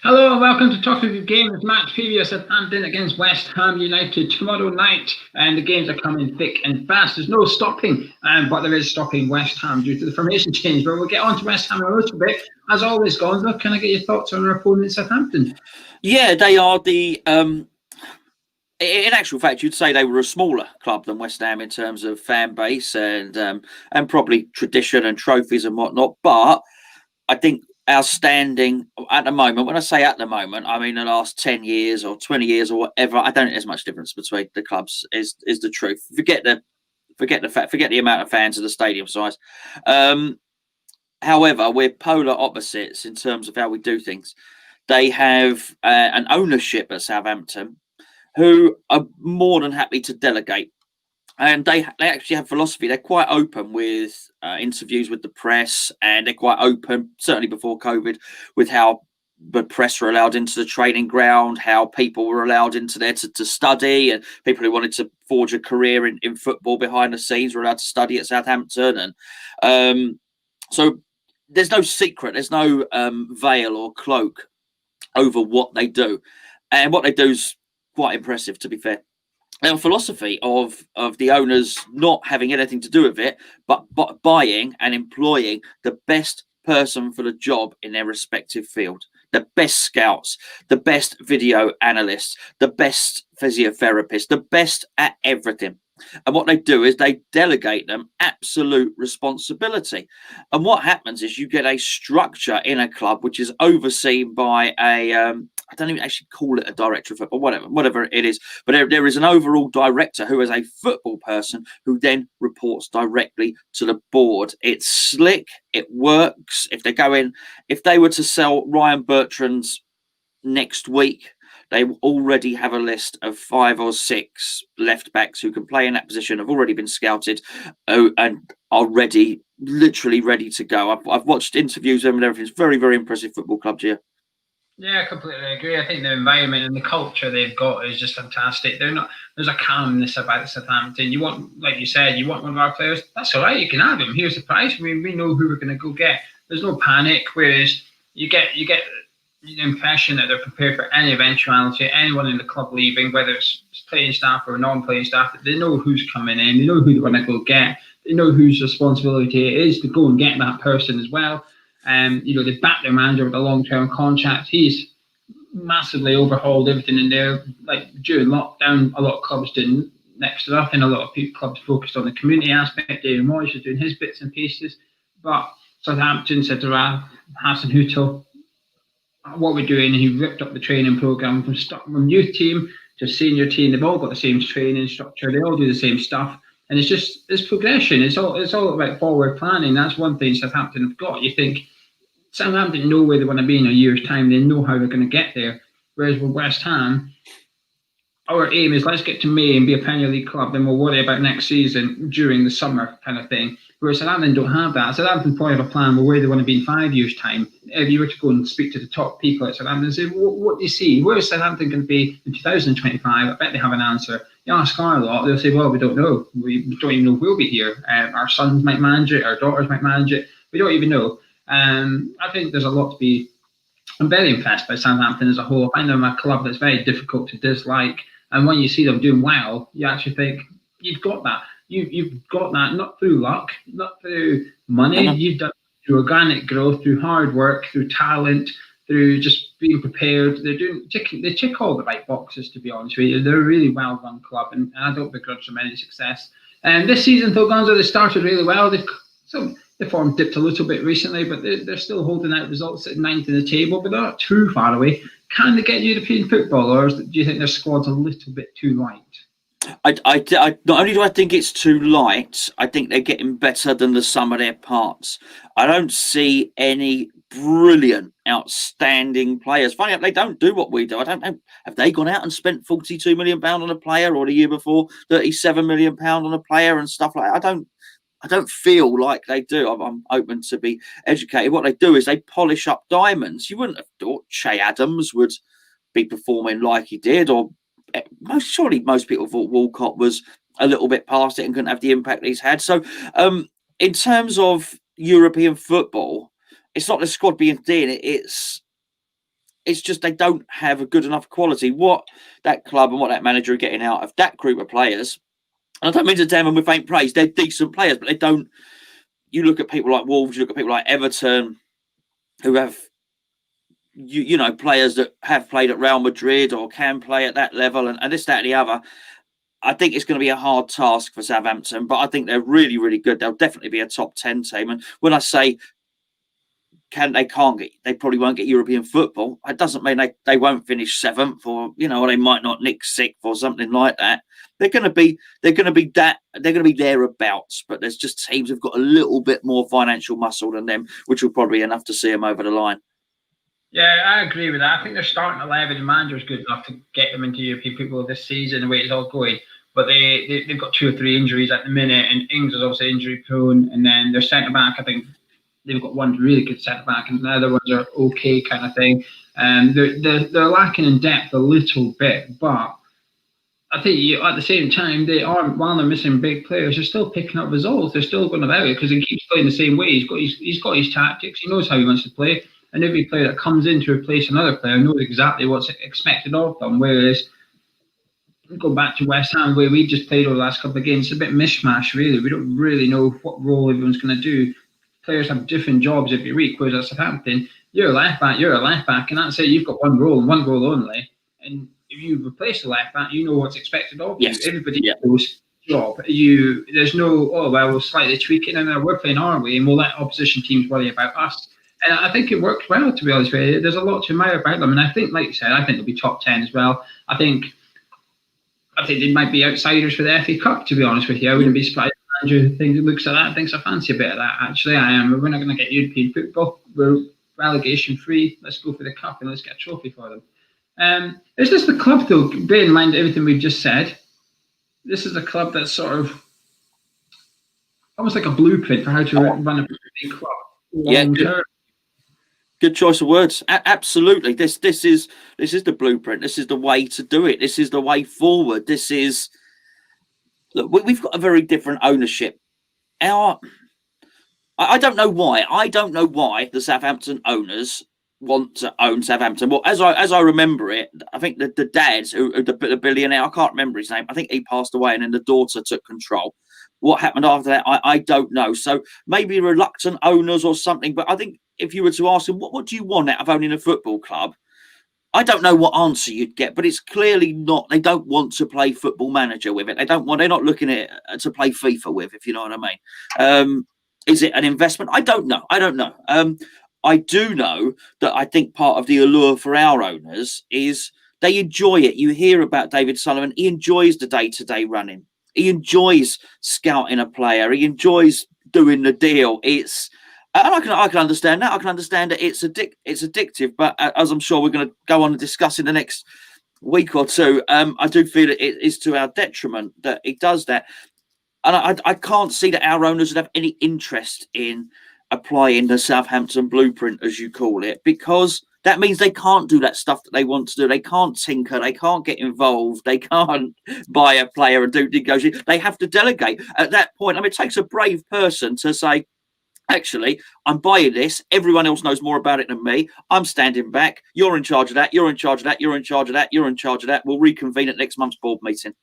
Hello and welcome to Talk of the Game. It's match preview of Southampton against West Ham United tomorrow night, and the games are coming thick and fast. There's no stopping, but there is stopping West Ham due to the formation change. But we'll get on to West Ham in a little bit. As always, Gonzo, can I get your thoughts on our opponent, Southampton? Yeah, they are the. In actual fact, you'd say they were a smaller club than West Ham in terms of fan base and probably tradition and trophies and whatnot. But I think our standing at the moment, when I say at the moment, I mean the last 10 years or 20 years or whatever, I don't think there's much difference between the clubs is the truth. Forget the amount of fans of the stadium size. However, we're polar opposites in terms of how we do things. They have an ownership at Southampton who are more than happy to delegate. And they actually have philosophy. They're quite open with interviews with the press, and they're quite open, certainly before COVID, with how the press were allowed into the training ground, how people were allowed into there to study, and people who wanted to forge a career in football behind the scenes were allowed to study at Southampton. And so there's no secret, there's no veil or cloak over what they do. And what they do is quite impressive, to be fair. Their philosophy of the owners not having anything to do with it, but buying and employing the best person for the job in their respective field, the best scouts, the best video analysts, the best physiotherapists, the best at everything. And what they do is they delegate them absolute responsibility. And what happens is you get a structure in a club which is overseen by I don't even actually call it a director of football, whatever it is. But there is an overall director who is a football person who then reports directly to the board. It's slick. It works. If they were to sell Ryan Bertrand's next week, they already have a list of 5 or 6 left backs who can play in that position, have already been scouted, and are literally ready to go. I've watched interviews with them and everything. It's very, very impressive football club, Gio. Yeah, I completely agree. I think the environment and the culture they've got is just fantastic. They're not. There's a calmness about Southampton. You want, like you said, you want one of our players. That's all right. You can have him. Here's the price. We know who we're going to go get. There's no panic. Whereas you get the impression that they're prepared for any eventuality, anyone in the club leaving, whether it's playing staff or non-playing staff. They know who's coming in. They know who they're going to go get. They know whose responsibility it is to go and get that person as well. They back their manager with a long-term contract. He's massively overhauled everything in there. Like during lockdown, a lot of clubs did next to nothing. A lot of clubs focused on the community aspect. David Moyes was doing his bits and pieces, but Southampton said to Hassan Hüttl, "What we're doing," and he ripped up the training program from youth team to senior team. They've all got the same training structure. They all do the same stuff. And it's progression. It's all about forward planning. That's one thing Southampton have got. You think Southampton know where they want to be in a year's time. They know how they're going to get there. Whereas with West Ham, our aim is let's get to May and be a Premier League club. Then we'll worry about next season during the summer kind of thing. Whereas Southampton don't have that. Southampton probably have a plan of where they want to be in 5 years' time. If you were to go and speak to the top people at Southampton and say, what do you see? Where is Southampton going to be in 2025? I bet they have an answer. You ask our lot, they'll say, well, we don't know. We don't even know if we'll be here. Our sons might manage it. Our daughters might manage it. We don't even know. I think there's a lot to be. I'm very impressed by Southampton as a whole. I find them a club that's very difficult to dislike. And when you see them doing well, you actually think you've got that. You've got that not through luck, not through money. You've done it through organic growth, through hard work, through talent, through just being prepared. They tick all the right boxes, to be honest with you. They're a really well run club, and I don't begrudge them any success. And this season, though, Gonzo, they started really well. The form dipped a little bit recently, but they're still holding out results at 9th in the table, but they're not too far away. Can they get European football, or do you think their squad's a little bit too light? I not only do I think it's too light, I think they're getting better than the sum of their parts. I don't see any brilliant, outstanding players. Funny enough, they don't do what we do. I don't know. Have they gone out and spent £42 million on a player, or the year before £37 million on a player and stuff like that? I don't feel like they do. I'm open to be educated. What they do is they polish up diamonds. You wouldn't have thought Che Adams would be performing like he did, or surely most people thought Walcott was a little bit past it and couldn't have the impact he's had. So in terms of European football, it's not the squad being thin. It's It's just they don't have a good enough quality. What that club and what that manager are getting out of that group of players, and I don't mean to damn them with faint praise, they're decent players, but they don't. You look at people like Wolves, you look at people like Everton, who have you know players that have played at Real Madrid or can play at that level, and this, that, and the other. I think it's going to be a hard task for Southampton, but I think they're really, really good. They'll definitely be a top 10 team. And when I say they probably won't get European football, it doesn't mean they won't finish 7th or, you know, or they might not nick 6th or something like that. They're going to be thereabouts, but there's just teams who've got a little bit more financial muscle than them, which will probably be enough to see them over the line. Yeah, I agree with that. I think they're starting 11 and manager's good enough to get them into European football this season, the way it's all going. But they've got 2 or 3 injuries at the minute, and Ings is obviously injury prone. And then their centre back, I think they've got one really good centre back, and the other ones are okay kind of thing. They're lacking in depth a little bit, but I think at the same time while they're missing big players, they're still picking up results. They're still going about it because he keeps playing the same way. He's got his tactics. He knows how he wants to play. And every player that comes in to replace another player knows exactly what's expected of them. Whereas, go back to West Ham, where we just played over the last couple of games, it's a bit mishmash, really. We don't really know what role everyone's going to do. Players have different jobs every week, whereas at Southampton, you're a left back, and that's it. You've got one role and one role only. And if you replace the left back, you know what's expected of you. Everybody knows job. There's no, we'll slightly tweak it, and we're playing our way, and we'll let opposition teams worry about us. And I think it works well, to be honest with you. There's a lot to admire about them. And I think, like you said, I think they'll be top 10 as well. I think they might be outsiders for the FA Cup, to be honest with you. I wouldn't be surprised if Andrew looks at that and thinks I fancy a bit of that, actually. I am. We're not going to get European football. We're relegation free. Let's go for the cup and let's get a trophy for them. Is this the club, though? Bear in mind everything we've just said. This is a club that's sort of almost like a blueprint for how to run a big club long term. Good choice of words. Absolutely. This is the blueprint. This is the way to do it. This is the way forward. Look, we've got a very different ownership. I don't know why. I don't know why the Southampton owners want to own Southampton. Well, as I remember it, I think the dad, the billionaire, I can't remember his name. I think he passed away, and then the daughter took control. What happened after that, I don't know. So maybe reluctant owners or something. But I think if you were to ask them, what do you want out of owning a football club? I don't know what answer you'd get, but it's clearly not. They don't want to play Football Manager with it. They're not looking at it to play FIFA with, if you know what I mean. Is it an investment? I don't know. I do know that I think part of the allure for our owners is they enjoy it. You hear about David Sullivan. He enjoys the day-to-day running. He enjoys scouting a player. He enjoys doing the deal. And I can understand that. I can understand that it's addictive. But as I'm sure we're going to go on and discuss in the next week or two, I do feel that it is to our detriment that he does that. And I can't see that our owners would have any interest in applying the Southampton blueprint, as you call it, because that means they can't do that stuff that they want to do. They can't tinker. They can't get involved. They can't buy a player and do negotiate. They have to delegate at that point. I mean, it takes a brave person to say, actually, I'm buying this. Everyone else knows more about it than me. I'm standing back. You're in charge of that. You're in charge of that. You're in charge of that. You're in charge of that. We'll reconvene at next month's board meeting.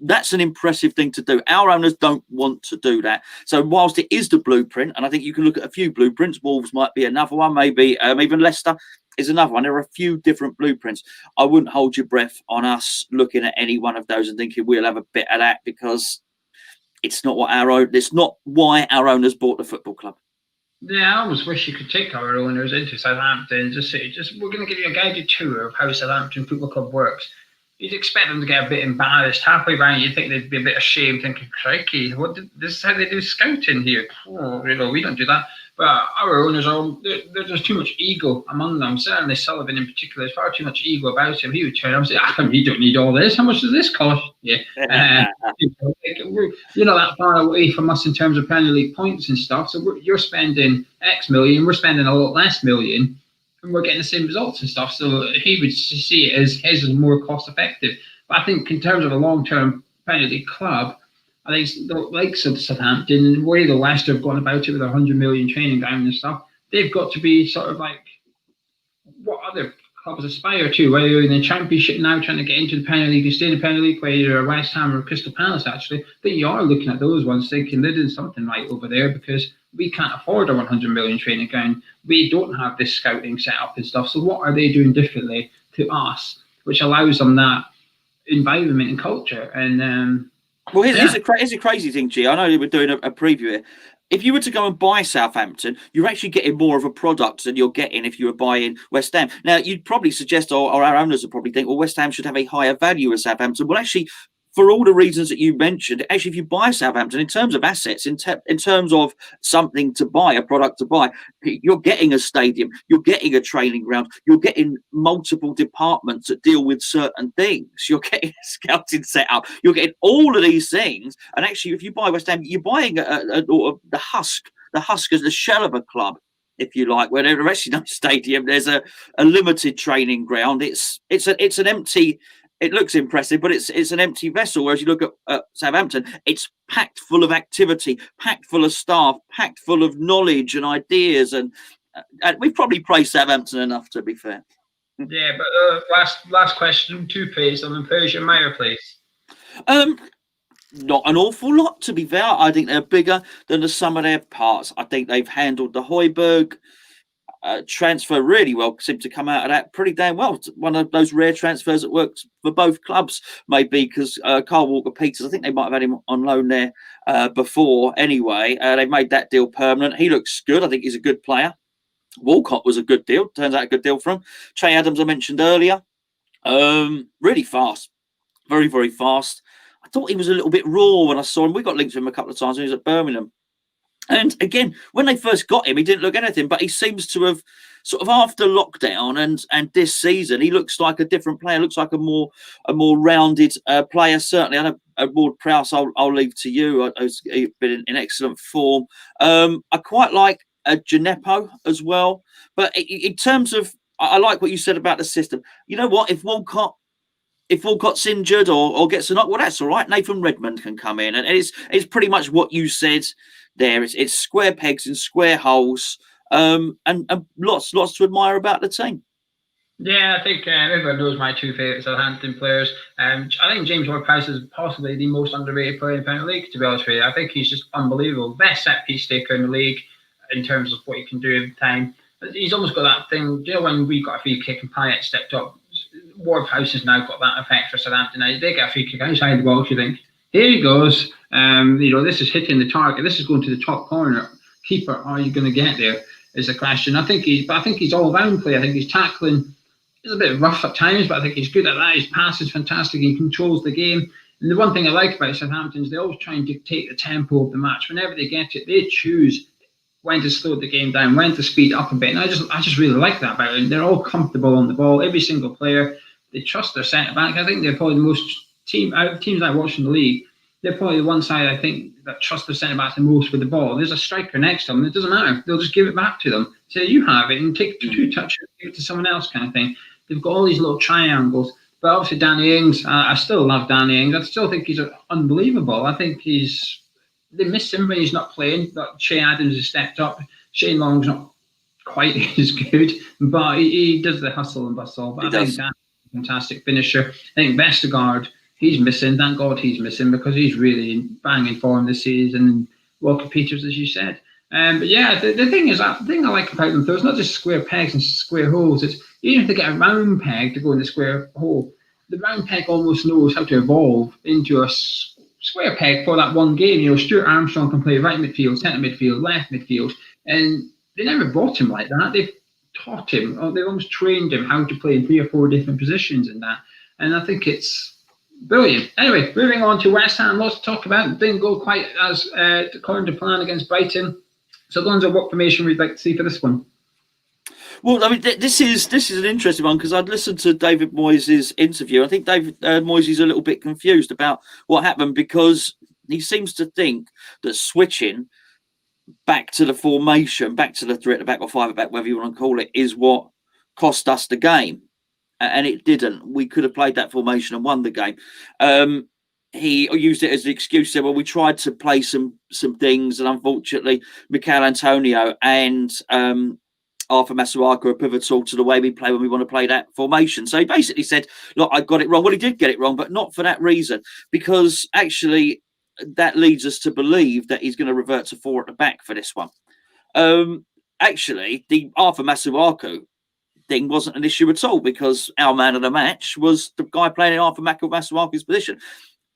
That's an impressive thing to do. Our owners don't want to do that. So whilst it is the blueprint, and I think you can look at a few blueprints, Wolves might be another one, maybe even Leicester is another one. There are a few different blueprints. I wouldn't hold your breath on us looking at any one of those and thinking we'll have a bit of that, because it's not why our owners bought the football club. Yeah, I almost wish you could take our owners into Southampton. Just we're going to give you a guided tour of how Southampton Football Club works. You'd expect them to get a bit embarrassed halfway around. You'd think they'd be a bit ashamed, thinking, "Crikey, this is how they do scouting here." We don't do that. But our owners there's too much ego among them. Certainly Sullivan in particular, there's far too much ego about him. He would turn around and say, "You don't need all this. How much does this cost?" Yeah, you're not that far away from us in terms of Premier League points and stuff. So you're spending X million, we're spending a lot less million, and we're getting the same results and stuff. So he would see it as his is more cost effective. But I think in terms of a long-term Premier League club, I think the likes of Southampton and the way the Leicester have gone about it with 100 million training ground and stuff, they've got to be sort of like, what other clubs aspire to, whether you're in the Championship now trying to get into the Premier League, you stay in the Premier League, whether you're West Ham or Crystal Palace, actually, I think you are looking at those ones thinking they're doing something right over there because we can't afford a 100 million training ground. We don't have this scouting set up and stuff. So what are they doing differently to us, which allows them that environment and culture? And well, here's a crazy thing, G. I know we're doing a preview here. If you were to go and buy Southampton, you're actually getting more of a product than you're getting if you were buying West Ham. Now, you'd probably suggest, or our owners would probably think, well, West Ham should have a higher value as Southampton. Well, actually, for all the reasons that you mentioned, actually, if you buy Southampton, in terms of assets, in terms of something to buy, a product to buy, you're getting a stadium, you're getting a training ground, you're getting multiple departments that deal with certain things, you're getting a scouting set up, you're getting all of these things. And actually, if you buy West Ham, you're buying the Husk. The Husk is the shell of a club, if you like, where there's actually no stadium. There's a limited training ground. It's an empty. It looks impressive, but it's an empty vessel. Whereas you look at Southampton, it's packed full of activity, packed full of staff, packed full of knowledge and ideas. And we've probably praised Southampton enough, to be fair. Yeah, but last question, two praise them, and praise your mayor, please. Not an awful lot, to be fair. I think they're bigger than the sum of their parts. I think they've handled the Højbjerg transfer really well, seemed to come out of that pretty damn well. It's one of those rare transfers that works for both clubs, maybe, because Carl Walker-Peters, I think they might have had him on loan there before anyway. They've made that deal permanent. He looks good. I think he's a good player. Walcott was a good deal. Turns out a good deal for him. Che Adams, I mentioned earlier. Really fast. Very, very fast. I thought he was a little bit raw when I saw him. We got linked to him a couple of times when he was at Birmingham. And again, when they first got him, he didn't look anything, but he seems to have sort of after lockdown and this season, he looks like a different player. Looks like a more rounded player. Certainly, I know Ward Prowse. I'll leave to you. He's been in excellent form. I quite like Gineppo as well. But in terms of, I like what you said about the system. You know what? If Walcott's injured or gets a knock, well, that's all right. Nathan Redmond can come in, and it's pretty much what you said there. It's square pegs in square holes, and lots to admire about the team. Yeah, I think everyone knows my two favourite Southampton players. I think James Ward-Prowse is possibly the most underrated player in the Premier League, to be honest with you. I think he's just unbelievable. Best set-piece taker in the league in terms of what he can do every time. He's almost got that thing, you know, when we got a free kick and Payet stepped up, Ward-Prowse has now got that effect for Southampton. Now, they get a free kick outside the box, you think, here he goes. This is hitting the target. This is going to the top corner. Keeper, are you going to get there? Is the question. I think he's all round player. I think he's tackling. He's a bit rough at times, but I think he's good at that. His pass is fantastic. He controls the game. And the one thing I like about Southampton is they always try and dictate the tempo of the match. Whenever they get it, they choose when to slow the game down, when to speed up a bit. And I just really like that about it. They're all comfortable on the ball. Every single player, they trust their centre back. I think they're probably the most teams I watch in the league. They're probably the one side I think that trust their centre backs the most with the ball. There's a striker next to them. It doesn't matter. They'll just give it back to them. Say, you have it, and take two touches, give it to someone else, kind of thing. They've got all these little triangles. But obviously, Danny Ings, I still love Danny Ings. I still think he's unbelievable. I think they miss him when he's not playing. That Che Adams has stepped up. Shane Long's not quite as good, but he does the hustle and bustle. But I think that's a fantastic finisher. I think Vestergaard, he's missing. Thank God he's missing because he's really in banging form this season. Walker-Peters, as you said. But yeah, the thing is, the thing I like about them, though, it's not just square pegs and square holes. It's even if they get a round peg to go in the square hole, the round peg almost knows how to evolve into a square peg for that one game. You know, Stuart Armstrong can play right midfield, centre midfield, left midfield, and they never bought him like that. They've taught him, or they've almost trained him how to play in 3 or 4 different positions in that. And I think it's brilliant. Anyway, moving on to West Ham, lots to talk about. It didn't go quite as according to plan against Brighton. So, Gonzo, what formation would you like to see for this one? Well, I mean, this is an interesting one because I'd listened to David Moyes' interview. I think David Moyes is a little bit confused about what happened because he seems to think that switching back to the formation, back to the 3 at the back or 5 at the back, whatever you want to call it, is what cost us the game. And it didn't. We could have played that formation and won the game. He used it as an excuse. Said, well, we tried to play some things, and unfortunately, Michail Antonio and Arthur Masuaku are pivotal to the way we play when we want to play that formation. So he basically said, look, I got it wrong. Well, he did get it wrong, but not for that reason, because actually that leads us to believe that he's going to revert to 4 at the back for this one. Actually, the Arthur Masuaku thing wasn't an issue at all, because our man of the match was the guy playing in Arthur Masuaku's position.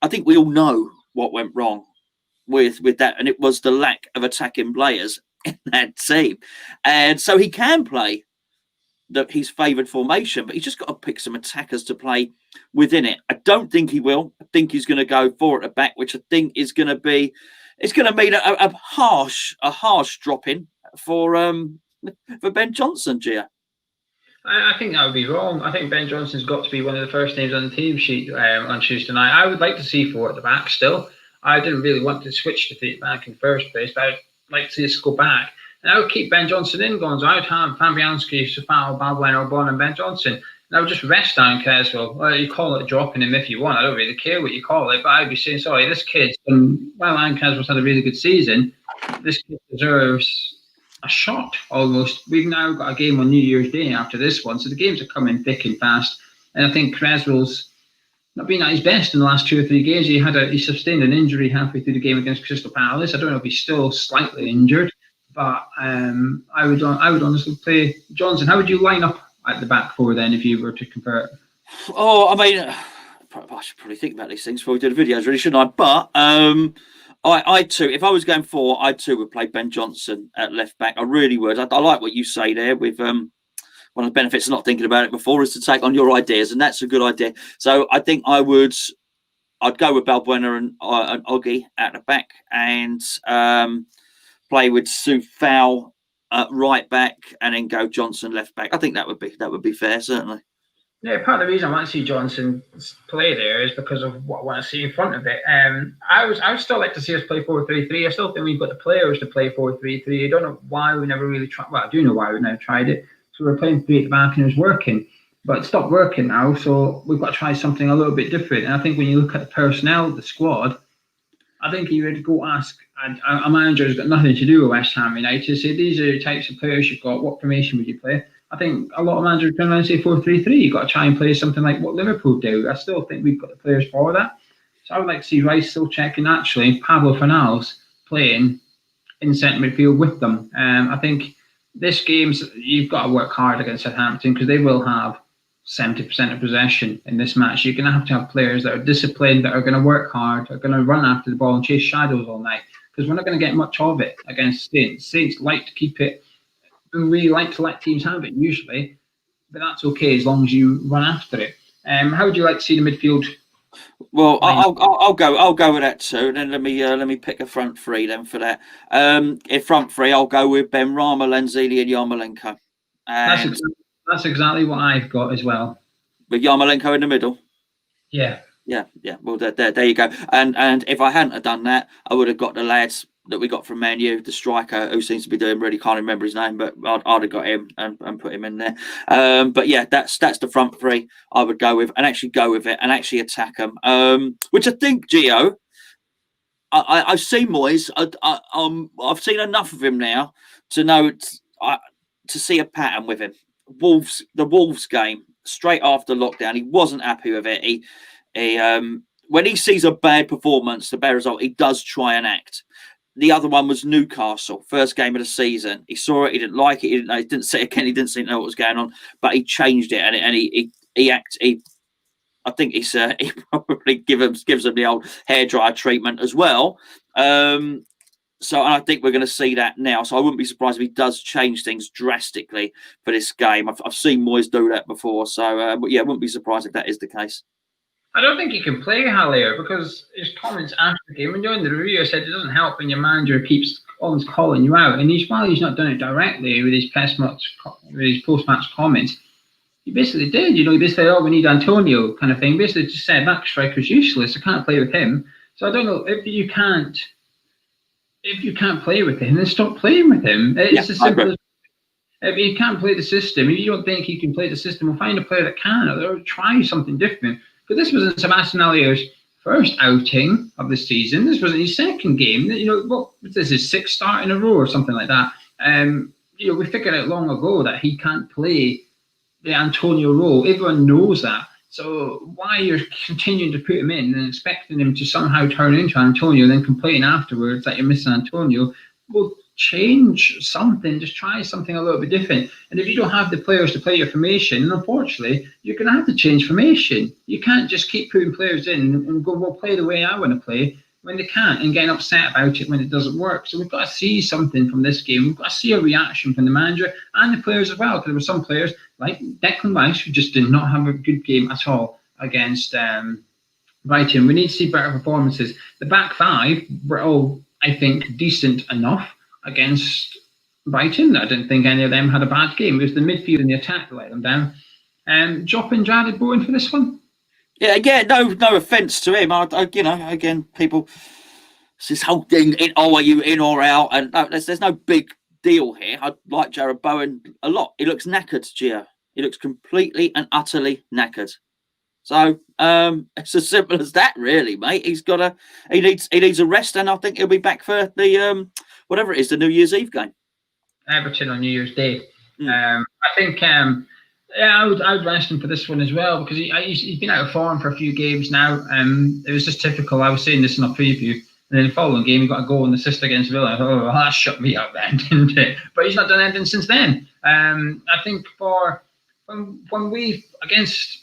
I think we all know what went wrong with that, and it was the lack of attacking players in that team. And so he can play his favoured formation, but he's just got to pick some attackers to play within it. I don't think he will. I think he's going to go 4 at the back, which I think is going to be, it's going to mean a harsh drop-in for Ben Johnson, Gio. I think that would be wrong. I think Ben Johnson's got to be one of the first names on the team sheet on Tuesday night. I would like to see 4 at the back still. I didn't really want to switch to 3 back in the first place, but I'd like to see us go back. And I would keep Ben Johnson in, Gonzo. I would have Fabianski, Safao, Balbuena, Bon, and Ben Johnson. And I would just rest down Creswell. Well, you call it dropping him if you want. I don't really care what you call it, but I'd be saying, sorry, this kid's done well, and Creswell's had a really good season. This kid deserves a shot almost. We've now got a game on New Year's Day after this one, so the games are coming thick and fast. And I think Creswell's not been at his best in the last 2 or 3 games. He sustained an injury halfway through the game against Crystal Palace. I don't know if he's still slightly injured, but I would honestly play Johnson. How would you line up at the back 4 then if you were to convert? Oh, I mean, I should probably think about these things before we do the videos, really, shouldn't I? But I too, if I was going 4, I too would play Ben Johnson at left back. I really would. I like what you say there with one of the benefits of not thinking about it before is to take on your ideas, and that's a good idea. So I think I'd go with Balbuena and Oggy at the back, and play with Soufal at right back, and then go Johnson left back. I think that would be fair, certainly. Yeah, part of the reason I want to see Johnson play there is because of what I want to see in front of it. I would still like to see us play 4-3-3. I still think we've got the players to play 4-3-3. I don't know why we never really tried. Well, I do know why we never tried it. So we're playing 3 at the back and it was working, but it stopped working now. So we've got to try something a little bit different. And I think when you look at the personnel, the squad, I think you would go ask, and a manager has got nothing to do with West Ham United. Say these are the types of players you've got. What formation would you play? I think a lot of managers turn around and say 4-3-3. You've got to try and play something like what Liverpool do. I still think we've got the players for that. So I would like to see Rice still checking, actually Pablo Fornals playing in centre midfield with them. I think this game's, you've got to work hard against Southampton because they will have 70% of possession in this match. You're going to have players that are disciplined, that are going to work hard, are going to run after the ball and chase shadows all night, because we're not going to get much of it against Saints. Saints like to keep it, and really like to let teams have it usually, but that's okay as long as you run after it. How would you like to see the midfield? Well, I'll go with that too. And then let me pick a front 3 then for that. In front 3, I'll go with Benrahma, Lanzini, and Yarmolenko. That's exactly what I've got as well. With Yarmolenko in the middle. Yeah. Well, there you go. And if I hadn't have done that, I would have got the lads that we got from Man U, the striker who seems to be doing really, can't remember his name, but I'd have got him and put him in there. But yeah, that's the front 3 I would go with, and actually go with it and actually attack them. Which I think, Gio, I've seen Moyes. I've seen enough of him now to know to see a pattern with him. The Wolves game straight after lockdown, he wasn't happy with it. He when he sees a bad performance, the bad result, he does try and act. The other one was Newcastle, first game of the season. He saw it, he didn't like it, he didn't see it again, he didn't seem to know what was going on, but he changed it and he acted. I think he probably gives them the old hairdryer treatment as well. So I think we're going to see that now. So I wouldn't be surprised if he does change things drastically for this game. I've seen Moyes do that before. So, but yeah, I wouldn't be surprised if that is the case. I don't think he can play Haller because his comments after the game, when you're in the review, said it doesn't help when your manager keeps always calling you out. And while he's not done it directly with his post-match comments, he basically did. He basically said, we need Antonio kind of thing. Basically just said, back striker's useless. I can't play with him. So I don't know if you can't play with him, then stop playing with him. It's as simple as if you can't play the system, if you don't think he can play the system, we'll find a player that can, or try something different. But this wasn't Sebastian Haller's first outing of the season. This wasn't his second game. What was this, his 6th start in a row or something like that? we figured out long ago that he can't play the Antonio role. Everyone knows that. So why you're continuing to put him in and expecting him to somehow turn into Antonio, then complain afterwards that you're missing Antonio? Well, change something. Just try something a little bit different. And if you don't have the players to play your formation, unfortunately, you're going to have to change formation. You can't just keep putting players in and go, well, play the way I want to play, when they can't, and getting upset about it when it doesn't work. So we've got to see something from this game. We've got to see a reaction from the manager and the players as well, because there were some players like Declan Rice who just did not have a good game at all against Brighton. We need to see better performances. The back five were all, I think, decent enough against Brighton. I didn't think any of them had a bad game. It was the midfield and the attack that let them down. Dropping Jared Bowen for this one? Yeah, no offence to him. Again, people, it's this whole thing, are you in or out? And no, there's no big deal here. I like Jared Bowen a lot. He looks knackered, Gio. He looks completely and utterly knackered. So it's as simple as that, really, mate. He needs a rest, and I think he'll be back for the whatever it is, the New Year's Eve game. Everton on New Year's Day. I think I would rest him for this one as well, because he's been out of form for a few games now. It was just typical. I was saying this in a preview, and then the following game he got a goal and assist against Villa. Oh, that shut me up then, didn't it? But he's not done anything since then. I think when we against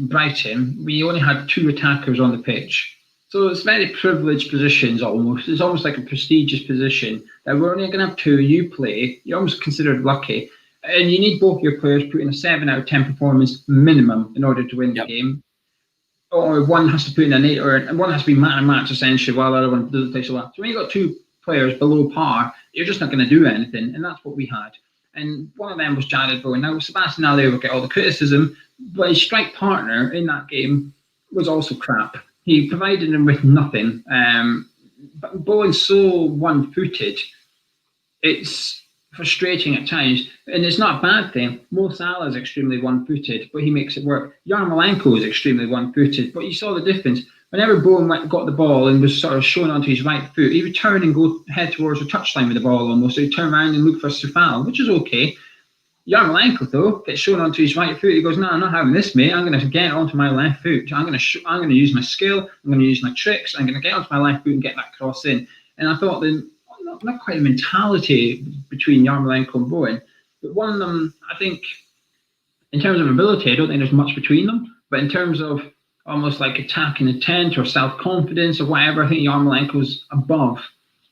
Brighton, we only had 2 attackers on the pitch. So it's very privileged positions almost. It's almost like a prestigious position that we're only going to have 2. You play. You're almost considered lucky. And you need both your players putting a 7 out of 10 performance minimum in order to win the game. Or one has to put in an 8, and one has to be man and match essentially, while the other one doesn't play so well. So when you've got 2 players below par, you're just not going to do anything. And that's what we had. And one of them was Jared Bowen. Now, Sebastian Aller will get all the criticism, but his strike partner in that game was also crap. He provided him with nothing. But Bowen's so one-footed, it's frustrating at times, and it's not a bad thing. Mo Salah is extremely one-footed, but he makes it work. Yarmolenko is extremely one-footed, but you saw the difference. Whenever Bowen got the ball and was sort of shown onto his right foot, he would turn and go head towards the touchline with the ball almost. So he'd turn around and look for Soufal, which is okay. Yarmolenko, though, gets shown onto his right foot. He goes, no, I'm not having this, mate. I'm going to get onto my left foot. I'm going to use my skill. I'm going to use my tricks. I'm going to get onto my left foot and get that cross in. And I thought then, not quite a mentality between Yarmolenko and Bowen, but one of them, I think, in terms of ability, I don't think there's much between them. But in terms of almost like attacking intent or self-confidence or whatever, I think Yarmolenko's above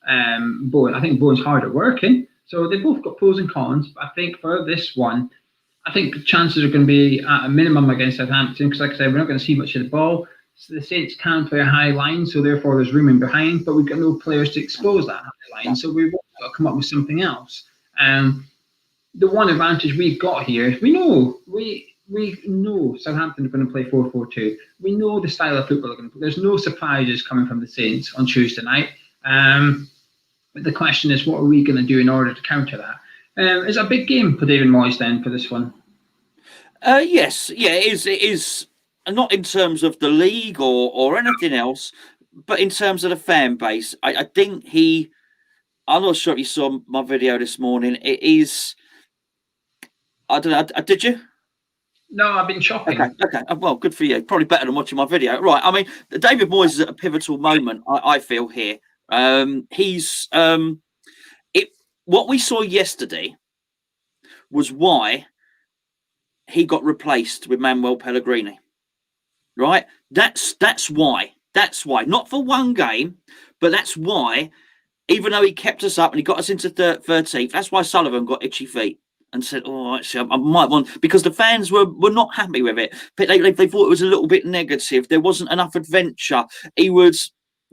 Bowen. I think Bowen's harder working. So they've both got pros and cons. But I think for this one, I think the chances are going to be at a minimum against Southampton, because like I said, we're not going to see much of the ball. So the Saints can play a high line, so therefore there's room in behind, but we've got no players to expose that high line, so we've got to come up with something else. The one advantage we've got here is we know Southampton are going to play 4-4-2. We know the style of football they're going to play. There's no surprises coming from the Saints on Tuesday night. But the question is, what are we going to do in order to counter that? It's a big game for David Moyes then for this one. Yes, yeah, it is. Not in terms of the league or anything else, but in terms of the fan base. I think I'm not sure if you saw my video this morning. It is, I don't know, did you? No, I've been shopping. Okay. Well, good for you. Probably better than watching my video. Right. I mean, David Moyes is at a pivotal moment, I feel, here. What we saw yesterday was why he got replaced with Manuel Pellegrini. Right, that's why. Not for one game, but that's why. Even though he kept us up and he got us into 13th, that's why Sullivan got itchy feet and said, "Oh, actually, I might want," because the fans were not happy with it. But they thought it was a little bit negative. There wasn't enough adventure. He would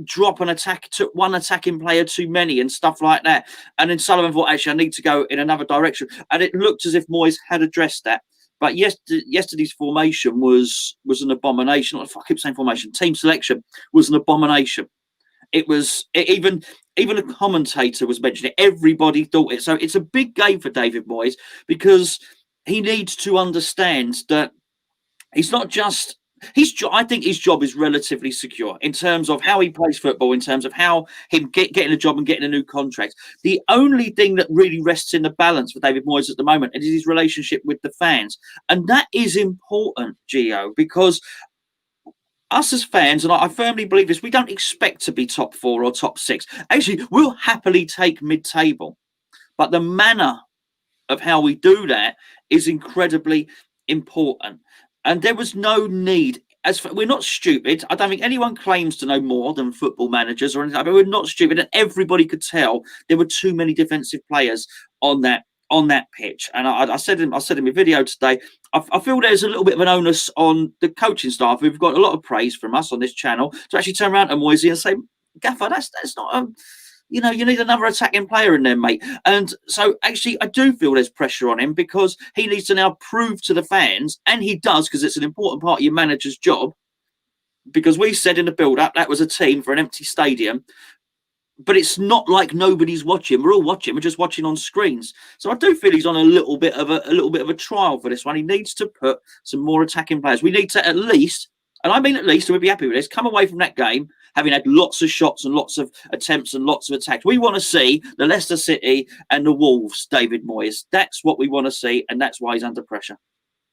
drop an attack, took one attacking player too many, and stuff like that. And then Sullivan thought, actually, I need to go in another direction. And it looked as if Moyes had addressed that. But yesterday's formation was an abomination. If I keep saying formation, team selection was an abomination. It was even a commentator was mentioning it. Everybody thought it. So it's a big game for David Moyes, because he needs to understand that he's not just I think his job is relatively secure in terms of how he plays football, in terms of how him getting a job and getting a new contract. The only thing that really rests in the balance for David Moyes at the moment is his relationship with the fans. And that is important, Gio, because us as fans, and I firmly believe this, we don't expect to be top 4 or top 6. Actually, we'll happily take mid-table. But the manner of how we do that is incredibly important. And there was no need. We're not stupid. I don't think anyone claims to know more than football managers or anything. But we're not stupid, and everybody could tell there were too many defensive players on that pitch. And I said in my video today, I feel there's a little bit of an onus on the coaching staff. We've got a lot of praise from us on this channel to actually turn around to Moisey and say, Gaffer, that's not you need another attacking player in there, mate. And so actually I do feel there's pressure on him because he needs to now prove to the fans, and he does, because it's an important part of your manager's job, because we said in the build-up that was a team for an empty stadium. But it's not like nobody's watching. We're all watching. We're just watching on screens. So I do feel he's on a little bit of a trial for this one. He needs to put some more attacking players. We need to at least, and I mean at least, and we'll be happy with this, come away from that game having had lots of shots and lots of attempts and lots of attacks. We want to see the Leicester City and the Wolves, David Moyes. That's what we want to see, and that's why he's under pressure.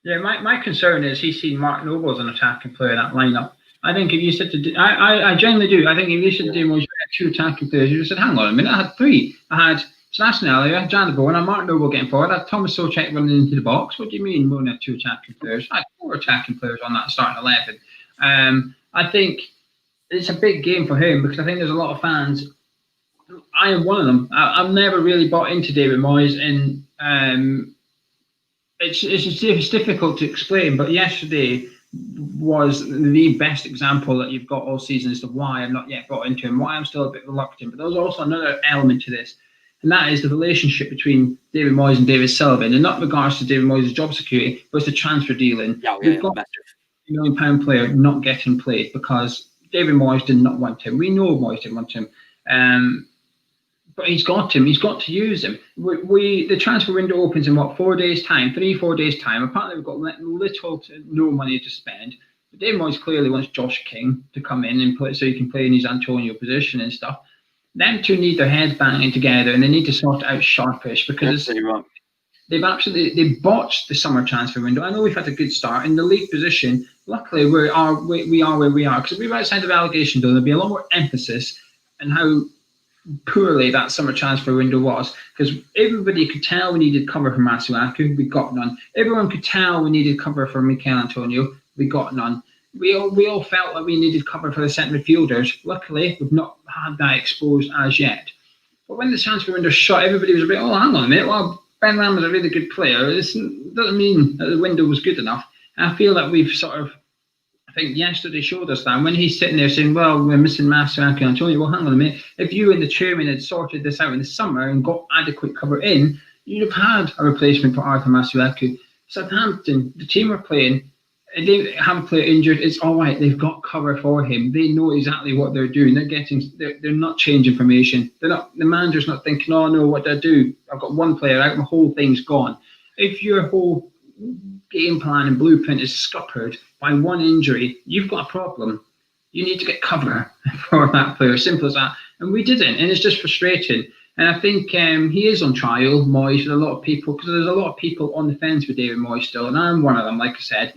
Yeah, my concern is he's seen Mark Noble as an attacking player in that lineup. I think if you said to do, I generally do. I think if you said to do was 2 attacking players, you just said, hang on a minute, I had 3. I had Sebastian Elliott, Jan de Boer, and Mark Noble getting forward. I had Thomas Soucek running into the box. What do you mean we only had 2 attacking players? I had 4 attacking players on that starting 11. I think it's a big game for him because I think there's a lot of fans. I am one of them. I've never really bought into David Moyes, and it's difficult to explain. But yesterday was the best example that you've got all season as to why I've not yet got into him, why I'm still a bit reluctant. But there's also another element to this, and that is the relationship between David Moyes and David Sullivan, and not in regards to David Moyes' job security, but it's the transfer dealing. We've got a £1 million player not getting played because David Moyes did not want him. We know Moyes didn't want him. But he's got him. He's got to use him. The transfer window opens in 4 days' time, 3-4 days' time. Apparently, we've got little to no money to spend. But David Moyes clearly wants Josh King to come in and play so he can play in his Antonio position and stuff. Them two need their heads banging together, and they need to sort it out sharpish because they botched the summer transfer window. I know we've had a good start in the league position. Luckily, we are where we are, because if we were outside of relegation, though, there'd be a lot more emphasis on how poorly that summer transfer window was, because everybody could tell we needed cover for Masuaku, we got none. Everyone could tell we needed cover for Mikel Antonio, we got none. We all felt like we needed cover for the centre midfielders. Luckily, we've not had that exposed as yet. But when the transfer window shut, everybody was a bit, oh, hang on a minute, well, Ben Lam is a really good player. This doesn't mean that the window was good enough. And I feel that we've sort of, I think yesterday showed us that when he's sitting there saying, well, we're missing Masuaku and Antonio. Well, hang on a minute. If you and the chairman had sorted this out in the summer and got adequate cover in, you'd have had a replacement for Arthur Masuaku. Southampton, the team are playing, they have a player injured. It's all right. They've got cover for him. They know exactly what they're doing. They're not changing formation. The manager's not thinking, oh no, what do I do? I've got one player out, my whole thing's gone. If your whole game plan and blueprint is scuppered by one injury, you've got a problem. You need to get cover for that player. Simple as that. And we didn't, and it's just frustrating. And I think he is on trial, Moyes, with a lot of people, because there's a lot of people on the fence with David Moyes still, and I'm one of them. Like I said,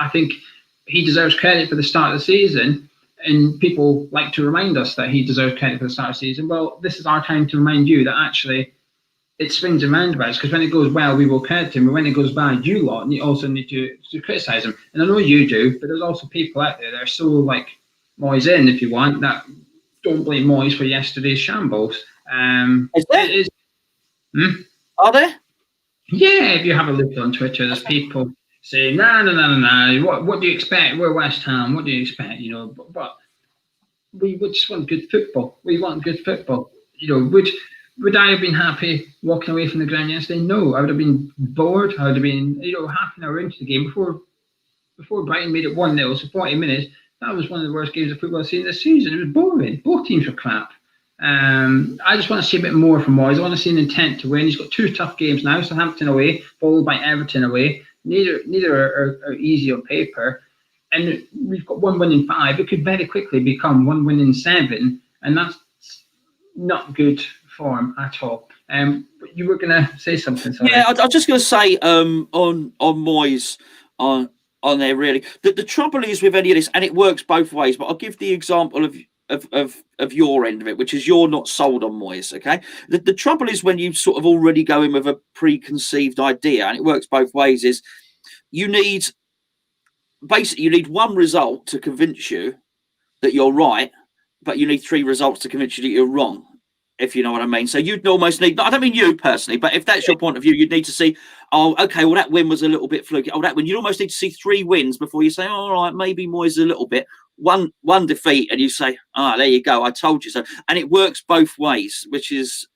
I think he deserves credit for the start of the season, and people like to remind us that he deserves credit for the start of the season. Well, this is our time to remind you that actually it swings and roundabouts, because when it goes well, we will credit him, and when it goes bad, you lot also need to criticise him. And I know you do, but there's also people out there that are so like Moyes in, if you want, that don't blame Moyes for yesterday's shambles. Is there? Are there? Yeah, if you have a look on Twitter, there's people saying, no. What do you expect? We're West Ham. What do you expect? You know, but we just want good football. We want good football. You know, would I have been happy walking away from the ground yesterday? No, I would have been bored. I would have been, half an hour into the game before Brighton made it 1-0, so 40 minutes. That was one of the worst games of football I've seen this season. It was boring. Both teams were crap. I just want to see a bit more from Moyes. I want to see an intent to win. He's got 2 tough games now: Southampton away, followed by Everton away. Neither are easy on paper. and we've got 1 win in 5. It could very quickly become 1 win in 7, and that's not good form at all. But you were going to say something, sorry. Yeah, I was just going to say on Moyes on there really. The trouble is with any of this, and it works both ways. But I'll give the example of your end of it, which is you're not sold on Moyes. Okay, the trouble is when you sort of already go in with a preconceived idea, and it works both ways. Is you need one result to convince you that you're right, but you need 3 results to convince you that you're wrong, if you know what I mean. So you'd almost need, I don't mean you personally, but if that's your point of view, you'd need to see, oh, okay, well, that win was a little bit fluky. Oh, that win, you'd almost need to see 3 wins before you say, oh, all right, maybe Moyes a little bit. One defeat, and you say, ah, there you go, I told you so. And it works both ways, which is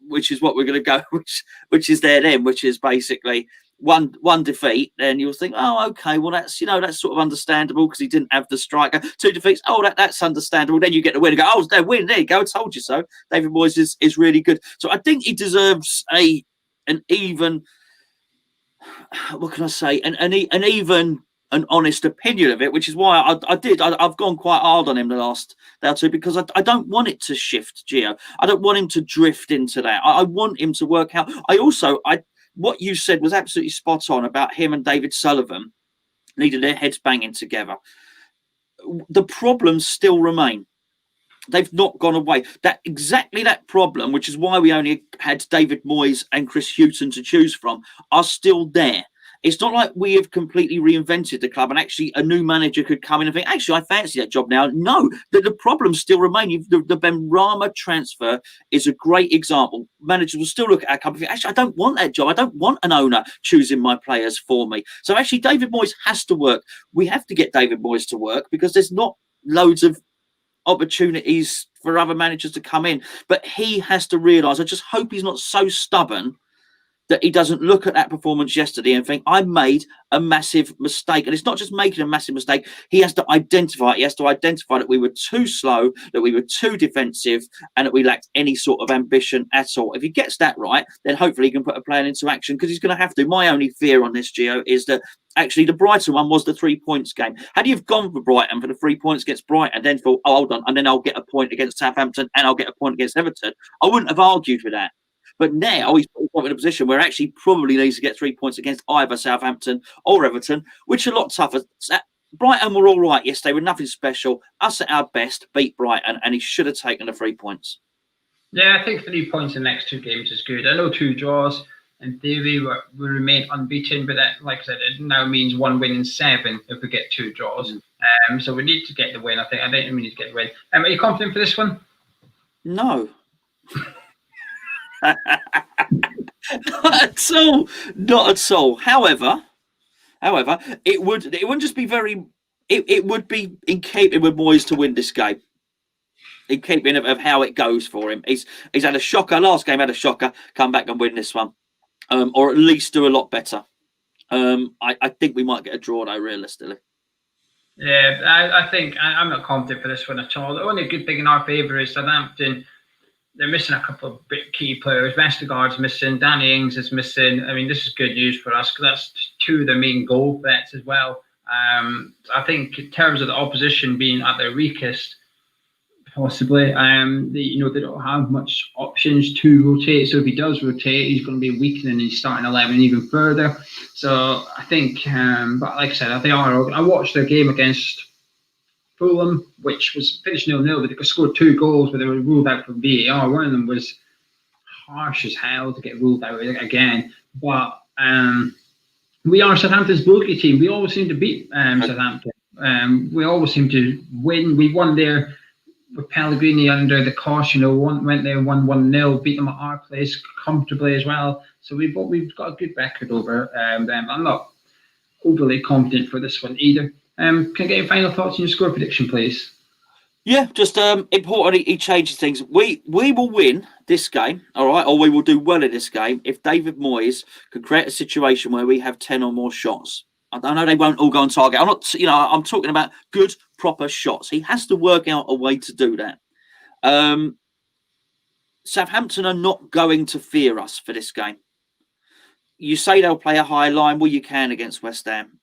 what we're going to go, which is there then, which is basically one defeat, then you'll think, oh, okay, well, that's sort of understandable because he didn't have the striker. 2 defeats, oh, that's understandable. Then you get the win and go, oh, they win, there you go, I told you so. David Moyes is really good. So I think he deserves an even, what can I say, an even an honest opinion of it, which is why I've gone quite hard on him the last day or two, because I don't want it to shift, Geo. I don't want him to drift into that. I want him to work out. What you said was absolutely spot on about him and David Sullivan needed their heads banging together. The problems still remain. They've not gone away. Exactly that problem, which is why we only had David Moyes and Chris Hughton to choose from, are still there. It's not like we have completely reinvented the club and actually a new manager could come in and think, actually, I fancy that job now. No, the problems still remain. The Benrahma transfer is a great example. Managers will still look at our company. Actually, I don't want that job. I don't want an owner choosing my players for me. So actually, David Moyes has to work. We have to get David Moyes to work because there's not loads of opportunities for other managers to come in. But he has to realise, I just hope he's not so stubborn that he doesn't look at that performance yesterday and think, I made a massive mistake. And it's not just making a massive mistake. He has to identify it. He has to identify that we were too slow, that we were too defensive, and that we lacked any sort of ambition at all. If he gets that right, then hopefully he can put a plan into action, because he's going to have to. My only fear on this, Geo, is that actually the Brighton one was the 3 points game. Had you have gone for Brighton for the 3 points against Brighton and then thought, oh, hold on, and then I'll get a point against Southampton and I'll get a point against Everton, I wouldn't have argued with that. But now he's put in a position where actually probably needs to get 3 points against either Southampton or Everton, which are a lot tougher. Brighton were all right yesterday with nothing special. Us at our best beat Brighton, and he should have taken the 3 points. Yeah, I think 3 points in the next 2 games is good. I know 2 draws in theory we remain unbeaten, but that, like I said, it now means 1 win in 7 if we get 2 draws. So we need to get the win. I think we need to get the win. Are you confident for this one? No. Not at all. However, it wouldn't just be very. It would be in keeping with Moyes to win this game. In keeping of how it goes for him. He's had a shocker. Last game had a shocker. Come back and win this one, or at least do a lot better. I think we might get a draw though, realistically. Yeah, I think I'm not confident for this one at all. The only good thing in our favour is Southampton. They're missing a couple of big key players. Vestergaard's missing. Danny Ings is missing. I mean, this is good news for us because that's 2 of their main goal threats as well. I think in terms of the opposition being at their weakest, possibly, they don't have much options to rotate. So if he does rotate, he's going to be weakening his starting 11 even further. So I think, but like I said, they are. I watched their game against Fulham, which was finished 0-0, but they scored 2 goals, but they were ruled out from VAR. One of them was harsh as hell to get ruled out again. But we are Southampton's bogey team. We always seem to beat Southampton. We always seem to win. We won there with Pellegrini under the caution. Went there 1-0, beat them at our place comfortably as well. So we've got a good record over them. I'm not overly confident for this one either. Can I get your final thoughts on your score prediction, please? Yeah, just important. He changes things. We will win this game, all right, or we will do well in this game if David Moyes can create a situation where we have 10 or more shots. I know they won't all go on target. I'm not, I'm talking about good, proper shots. He has to work out a way to do that. Southampton are not going to fear us for this game. You say they'll play a high line. Well, you can against West Ham.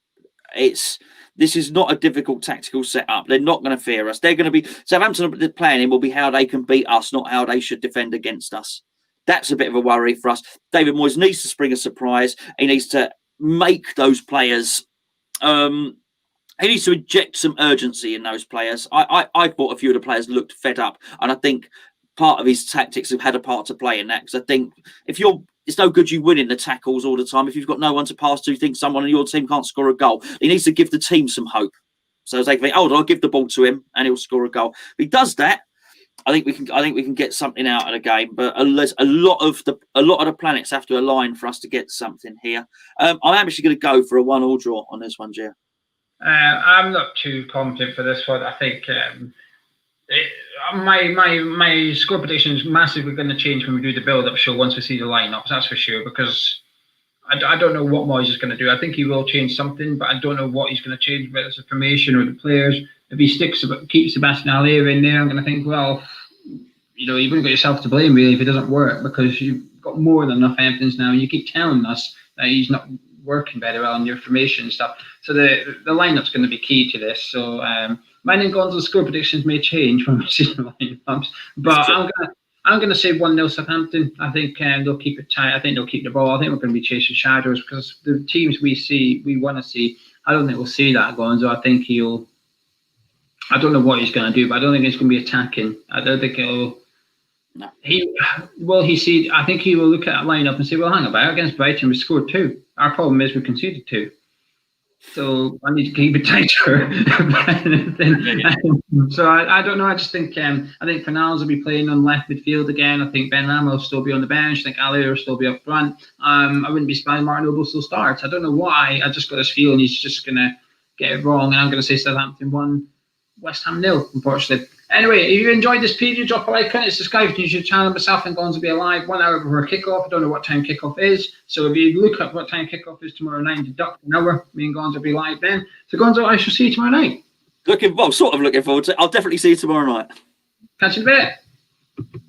This is not a difficult tactical setup. They're not going to fear us. They're going to be Southampton planning will be how they can beat us, not how they should defend against us. That's a bit of a worry for us. David Moyes needs to spring a surprise. He needs to make those players. He needs to inject some urgency in those players. I thought a few of the players looked fed up, and I think part of his tactics have had a part to play in that. Because I think it's no good you winning the tackles all the time if you've got no one to pass to. Think someone on your team can't score a goal. He needs to give the team some hope. So they think, I'll give the ball to him and he'll score a goal. If he does that, I think we can get something out of the game. But a lot of the planets have to align for us to get something here. I'm actually going to go for a 1-1 draw on this one, Gio. I'm not too confident for this one. I think my score prediction is massively going to change when we do the build-up show once we see the lineups. That's for sure, because I don't know what Moyes is going to do. I think he will change something, but I don't know what he's going to change, whether it's the formation or the players. If he keeps Sebastian Haller in there, I'm going to think, well, you've only got yourself to blame really if it doesn't work, because you've got more than enough evidence now, and you keep telling us that he's not working very well in your formation and stuff. So the lineup's going to be key to this. So mine and Gonzo's score predictions may change when we see the lineups, but I'm going to say 1-0 Southampton. I think they'll keep it tight. I think they'll keep the ball. I think we're going to be chasing shadows, because the teams we want to see, I don't think we'll see that Gonzo. I think I don't know what he's going to do, but I don't think it's going to be attacking. I don't think he'll. No. I think he will look at that lineup and say, well, hang about, against Brighton we scored 2. Our problem is we conceded 2. So I need to keep it tighter. So I don't know. I just think Fernandes will be playing on left midfield again. I think Ben Lam will still be on the bench. I think Ali will still be up front. I wouldn't be surprised Martin Noble still starts. I don't know why. I just got this feeling he's just going to get it wrong. And I'm going to say Southampton 1, West Ham 0, unfortunately. Anyway, if you enjoyed this preview, drop a like on it, subscribe to the channel. Myself and Gonzo will be alive 1 hour before kickoff. I don't know what time kickoff is, so if you look up what time kickoff is tomorrow night, deduct an hour. Me and Gonzo will be live then. So Gonzo, I shall see you tomorrow night. Sort of looking forward to it. I'll definitely see you tomorrow night. Catch you in a bit.